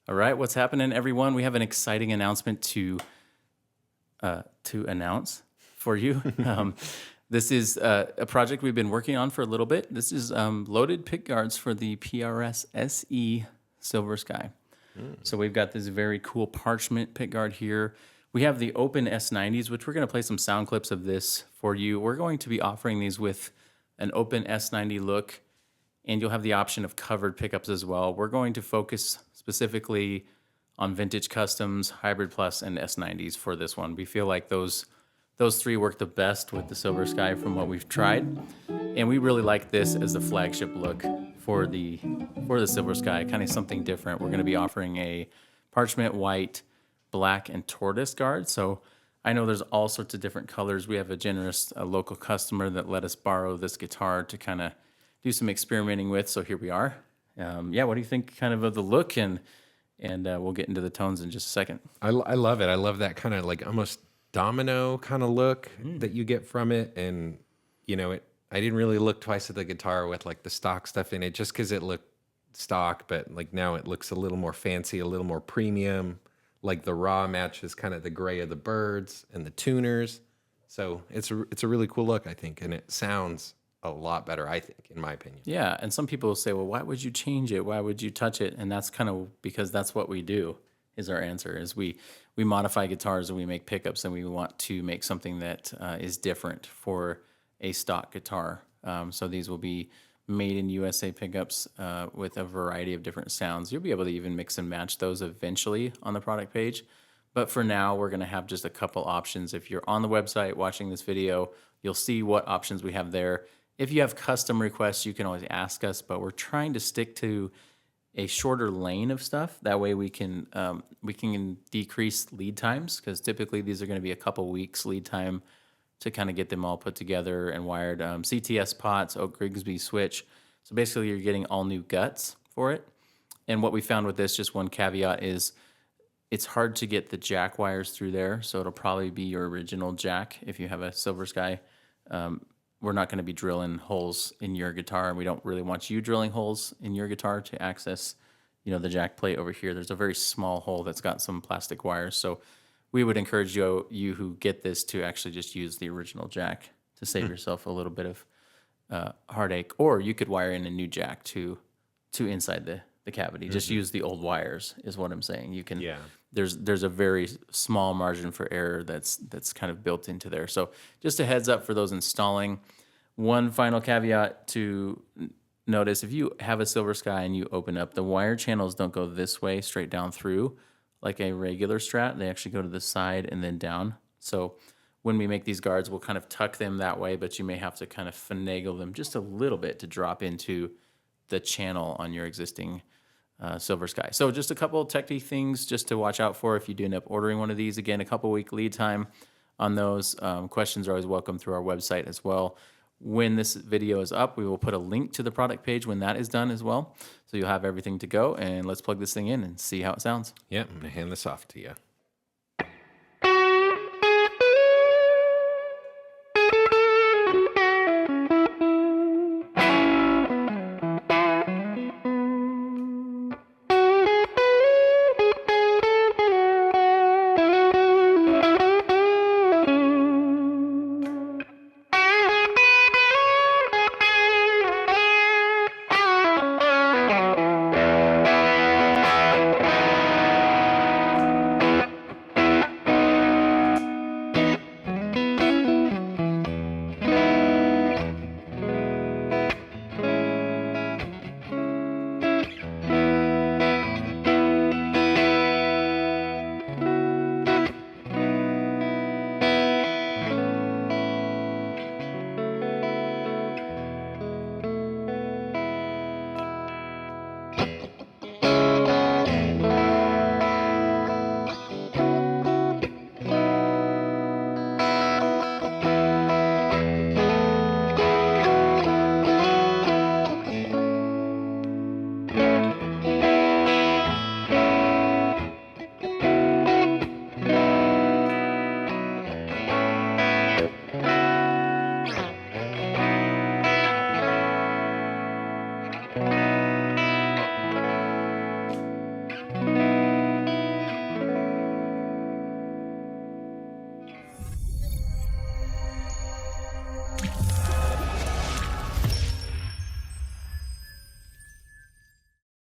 All right, what's happening, everyone? We have an exciting announcement to announce for you. This is a project we've been working on for a little bit. This is loaded pick guards for the PRS SE Silver Sky. So we've got this very cool parchment pick guard here. We have the open S90s, which we're going to play some sound clips of this for you. We're going to be offering these with an open S90 look, and you'll have the option of covered pickups as well. We're going to focus specifically on Vintage Customs, Hybrid Plus, and S90s for this one. We feel like those three work the best with the Silver Sky from what we've tried, and we really like this as the flagship look for the Silver Sky, kind of something different. We're going to be offering a parchment white, black, and tortoise guard. So I know there's all sorts of different colors. We have a generous local customer that let us borrow this guitar to kind of do some experimenting with. So here we are. Yeah, what do you think kind of the look? And we'll get into the tones in just a second. I love it. I love that kind of like almost domino kind of look that you get from it. And, you know, I didn't really look twice at the guitar with like the stock stuff in it just because it looked stock, but like now it looks a little more fancy, a little more premium. Like the raw matches kind of the gray of the birds and the tuners. So it's a really cool look, I think. And it sounds a lot better, I think, in my opinion. Yeah, and some people say, well, why would you change it? Why would you touch it? And that's kind of because that's what we do, is our answer, is we modify guitars and we make pickups, and we want to make something that is different for a stock guitar. So these will be made in USA pickups with a variety of different sounds. You'll be able to even mix and match those eventually on the product page. But for now, we're going to have just a couple options. If you're on the website watching this video, you'll see what options we have there. If you have custom requests, you can always ask us, but we're trying to stick to a shorter lane of stuff. That way we can decrease lead times, because typically these are going to be a couple weeks lead time to kind of get them all put together and wired. CTS pots, Oak Grigsby switch. So basically you're getting all new guts for it. And what we found with this, just one caveat, is it's hard to get the jack wires through there. So it'll probably be your original jack if you have a Silver Sky. We're not going to be drilling holes in your guitar, and we don't really want you drilling holes in your guitar to access, you know, the jack plate over here. There's a very small hole that's got some plastic wires. So we would encourage you who get this to actually just use the original jack to save yourself a little bit of heartache. Or you could wire in a new jack to inside the cavity. Just use the old wires is what I'm saying. You can. Yeah. There's a very small margin for error that's kind of built into there. So just a heads up for those installing. One final caveat to notice: if you have a Silver Sky and you open up, the wire channels don't go this way straight down through like a regular Strat. They actually go to the side and then down. So when we make these guards, we'll kind of tuck them that way, but you may have to kind of finagle them just a little bit to drop into the channel on your existing Silver Sky. So just a couple of techie things just to watch out for if you do end up ordering one of these. Again, a couple week lead time on those. Questions are always welcome through our website as well. When this video is up, we will put a link to the product page when that is done as well. So you'll have everything to go, and let's plug this thing in and see how it sounds. Yeah, I'm going to hand this off to you.